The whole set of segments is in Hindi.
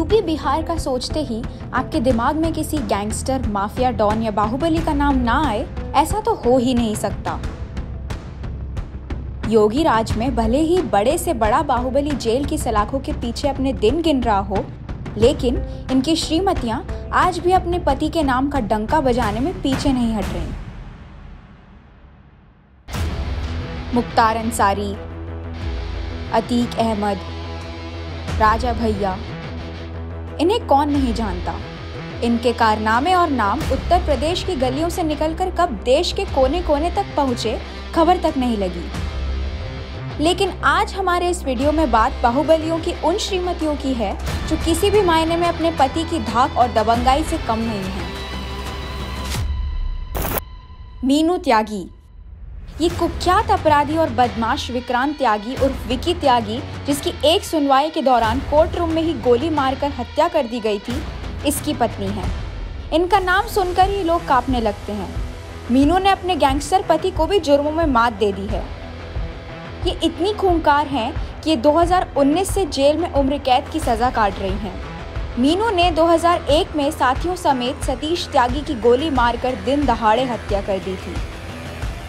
यूपी बिहार का सोचते ही आपके दिमाग में किसी गैंगस्टर, माफिया डॉन या बाहुबली का नाम ना आए, ऐसा तो हो ही नहीं सकता। योगी राज में भले ही बड़े से बड़ा बाहुबली जेल की सलाखों के पीछे अपने दिन गिन रहा हो, लेकिन इनकी श्रीमतियां आज भी अपने पति के नाम का डंका बजाने में पीछे नहीं हट रही। मुख्तार अंसारी, अतीक अहमद, राजा भैया, इन्हें कौन नहीं जानता। इनके कारनामे और नाम उत्तर प्रदेश की गलियों से निकलकर कब देश के कोने कोने तक पहुंचे, खबर तक नहीं लगी। लेकिन आज हमारे इस वीडियो में बात बाहुबलियों की उन श्रीमतियों की है जो किसी भी मायने में अपने पति की धाक और दबंगाई से कम नहीं है। मीनू त्यागी, ये कुख्यात अपराधी और बदमाश विक्रांत त्यागी उर्फ विकी त्यागी, जिसकी एक सुनवाई के दौरान कोर्ट रूम में ही गोली मारकर हत्या कर दी गई थी, इसकी पत्नी है। इनका नाम सुनकर ही लोग कांपने लगते हैं। मीनू ने अपने गैंगस्टर पति को भी जुर्मों में मात दे दी है। ये इतनी खूंखार हैं कि ये 2019 से जेल में उम्र कैद की सजा काट रही हैं। मीनू ने 2001 में साथियों समेत सतीश त्यागी की गोली मारकर दिन दहाड़े हत्या कर दी थी।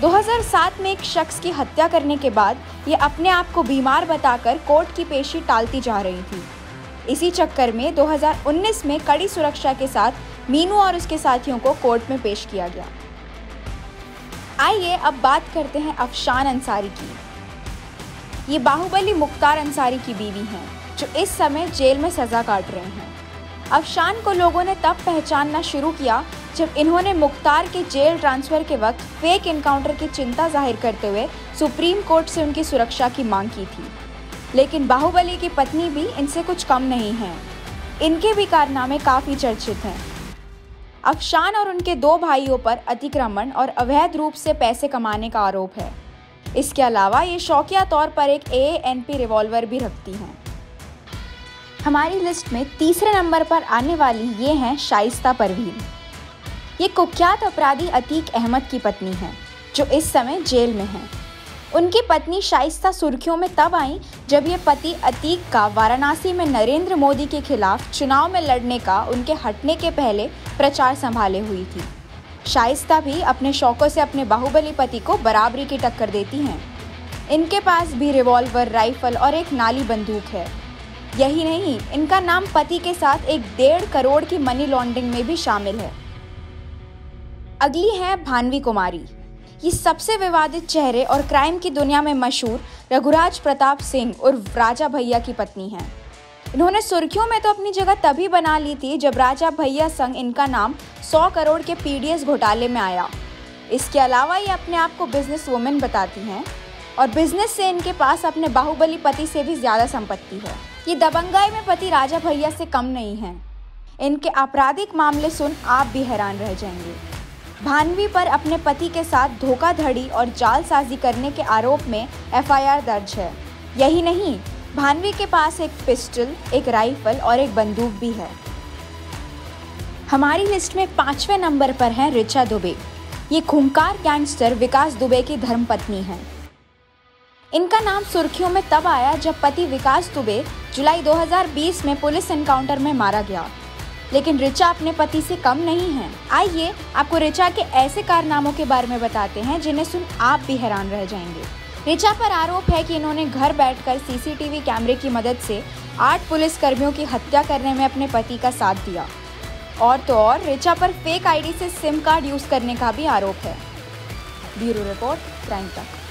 2007 में एक शख्स की हत्या करने के बाद ये अपने आप को बीमार बताकर कोर्ट की पेशी टालती जा रही थी। इसी चक्कर में 2019 में कड़ी सुरक्षा के साथ मीनू और उसके साथियों को कोर्ट में पेश किया गया। आइए अब बात करते हैं अफशान अंसारी की। ये बाहुबली मुख्तार अंसारी की बीवी हैं, जो इस समय जेल में सजा काट रहे हैं। अफशान को लोगों ने तब पहचानना शुरू किया जब इन्होंने मुख्तार के जेल ट्रांसफर के वक्त फेक एनकाउंटर की चिंता जाहिर करते हुए सुप्रीम कोर्ट से उनकी सुरक्षा की मांग की थी। लेकिन बाहुबली की पत्नी भी इनसे कुछ कम नहीं है। इनके भी कारनामे काफ़ी चर्चित हैं। अफशान और उनके दो भाइयों पर अतिक्रमण और अवैध रूप से पैसे कमाने का आरोप है। इसके अलावा ये शौकिया तौर पर एक AANP रिवॉल्वर भी रखती हैं। हमारी लिस्ट में तीसरे नंबर पर आने वाली ये हैं शाइस्ता परवीन। ये कुख्यात अपराधी अतीक अहमद की पत्नी हैं, जो इस समय जेल में हैं। उनकी पत्नी शाइस्ता सुर्खियों में तब आई जब ये पति अतीक का वाराणसी में नरेंद्र मोदी के खिलाफ चुनाव में लड़ने का उनके हटने के पहले प्रचार संभाले हुई थी। शाइस्ता भी अपने शौकों से अपने बाहुबली पति को बराबरी की टक्कर देती हैं। इनके पास भी रिवॉल्वर, राइफल और एक नाली बंदूक है। यही नहीं, इनका नाम पति के साथ 1.5 करोड़ की मनी लॉन्ड्रिंग में भी शामिल है। अगली है भानवी कुमारी। ये सबसे विवादित चेहरे और क्राइम की दुनिया में मशहूर रघुराज प्रताप सिंह उर्फ राजा भैया की पत्नी हैं। इन्होंने सुर्खियों में तो अपनी जगह तभी बना ली थी जब राजा भैया संग इनका नाम 100 करोड़ के PDS घोटाले में आया। इसके अलावा ये अपने आप को बिजनेस वुमेन बताती हैं और बिजनेस से इनके पास अपने बाहुबली पति से भी ज़्यादा संपत्ति है। ये दबंगाई में पति राजा भैया से कम नहीं हैं। इनके आपराधिक मामले सुन आप भी हैरान रह जाएंगे। भानवी पर अपने पति के साथ धोखाधड़ी और जालसाजी करने के आरोप में FIR दर्ज है। यही नहीं, भानवी के पास एक पिस्टल, एक राइफल और एक बंदूक भी है। हमारी लिस्ट में 5वें नंबर पर है ऋचा दुबे। ये खूंखार गैंगस्टर विकास दुबे की धर्मपत्नी हैं। इनका नाम सुर्खियों में तब आया जब पति विकास दुबे जुलाई 2020 में पुलिस एनकाउंटर में मारा गया। लेकिन ऋचा अपने पति से कम नहीं है। आइए आपको ऋचा के ऐसे कारनामों के बारे में बताते हैं जिन्हें सुन आप भी हैरान रह जाएंगे। ऋचा पर आरोप है कि इन्होंने घर बैठकर CCTV कैमरे की मदद से 8 पुलिसकर्मियों की हत्या करने में अपने पति का साथ दिया। और तो और ऋचा पर फेक ID से SIM कार्ड यूज करने का भी आरोप है। ब्यूरो रिपोर्ट, क्राइम तक।